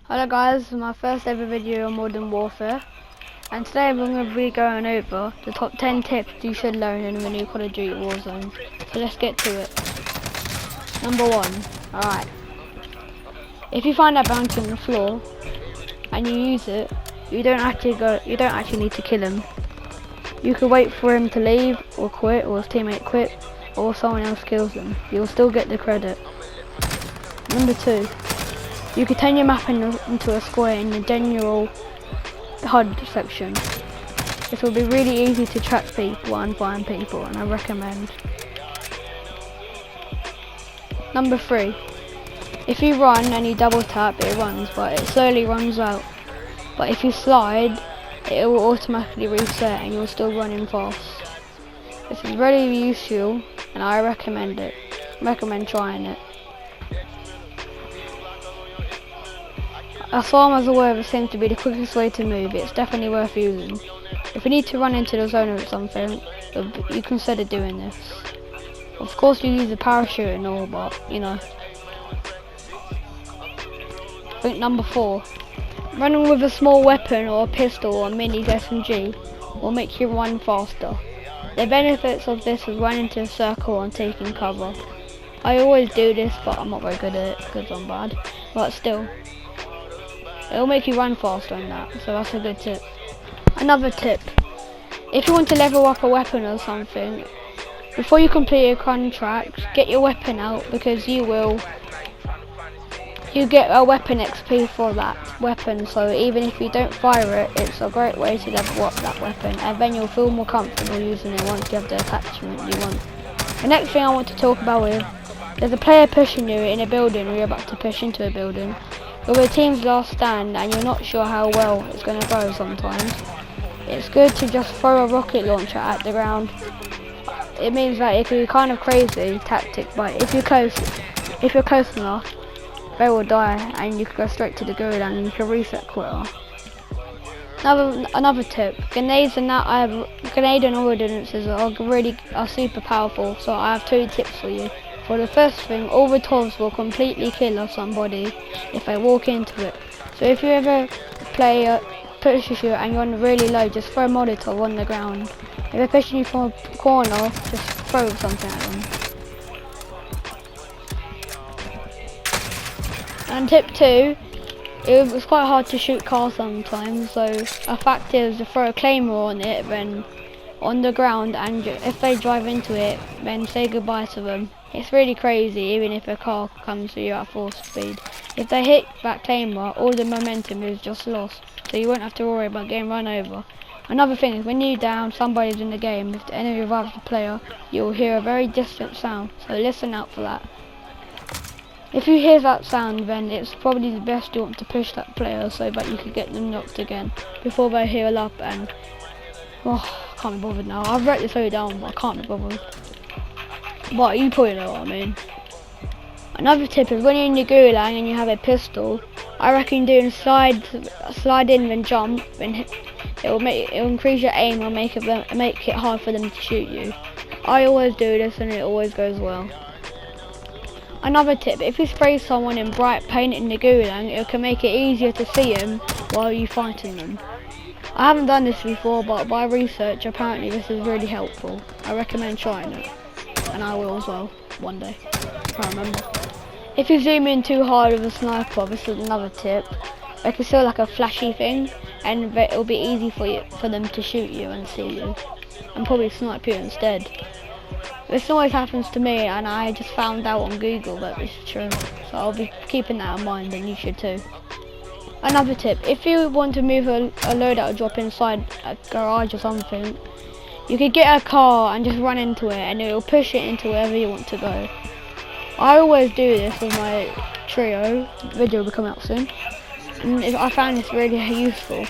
Hello guys, this is my first ever video on Modern Warfare, and today we're going to be going over the top 10 tips you should learn in the new Call of Duty Warzone. So let's get to it. Number 1. Alright. If you find that bounty on the floor and you use it, you don't actually need to kill him. You can wait for him to leave or quit, or his teammate quit, or someone else kills him. You'll still get the credit. Number 2. You can turn your map into a square in the general HUD section. This will be really easy to track people and find people, and I recommend. Number 3. If you run and you double tap, it runs, but it slowly runs out. But if you slide, it will automatically reset and you're still running fast. This is really useful and I recommend it. Recommend trying it. As far as I'm aware, it seems to be the quickest way to move. It's definitely worth using. If you need to run into the zone or something, you consider doing this. Of course you use a parachute and all, but you know. I think number 4. Running with a small weapon or a pistol or a mini SMG will make you run faster. The benefits of this is running into a circle and taking cover. I always do this, but I'm not very good at it because I'm bad. But still, it'll make you run faster in that, so that's a good tip. Another tip, if you want to level up a weapon or something, before you complete a contract, get your weapon out, because you get a weapon XP for that weapon, so even if you don't fire it, it's a great way to level up that weapon, and then you'll feel more comfortable using it once you have the attachment you want. The next thing I want to talk about is, there's a player pushing you in a building, or you're about to push into a building. With a team's last stand and you're not sure how well it's going to go sometimes, it's good to just throw a rocket launcher at the ground. It means that it can be kind of crazy tactic, but if you're close enough, they will die and you can go straight to the gulag and you can reset quicker. Another tip, grenades and grenade and ordinances are super powerful, so I have 2 tips for you. For the first thing, all Molotovs will completely kill somebody if they walk into it. So if you ever play pushes you and you're on really low, just throw a Molotov on the ground. If they're pushing you from a corner, just throw something at them. And tip 2, it was quite hard to shoot cars sometimes, so a fact is to throw a claymore on it, then on the ground, and if they drive into it, then say goodbye to them. It's really crazy, even if a car comes to you at full speed. If they hit that claymore, all the momentum is just lost, so you won't have to worry about getting run over. Another thing is, when you're down, somebody's in the game, if the enemy revives the player, you'll hear a very distant sound, so listen out for that. If you hear that sound, then it's probably the best you want to push that player so that you can get them knocked again before they heal up, and I can't be bothered now. I've written this all down, but I can't be bothered. But you probably know what I mean. Another tip is, when you're in your gulag and you have a pistol, I reckon doing slide in then jump, and it'll increase your aim and make it hard for them to shoot you. I always do this and it always goes well. Another tip, if you spray someone in bright paint in the gulag, it can make it easier to see them while you're fighting them. I haven't done this before, but by research, apparently this is really helpful. I recommend trying it, and I will as well, one day. I can't remember. If you zoom in too hard with a sniper, this is another tip. They can see like a flashy thing, and it'll be easy for them to shoot you and see you, and probably snipe you instead. This always happens to me, and I just found out on Google that this is true, so I'll be keeping that in mind, and you should too. Another tip, if you want to move a loadout drop inside a garage or something, you could get a car and just run into it, and it will push it into wherever you want to go. I always do this with my trio, the video will come out soon, and I found this really useful.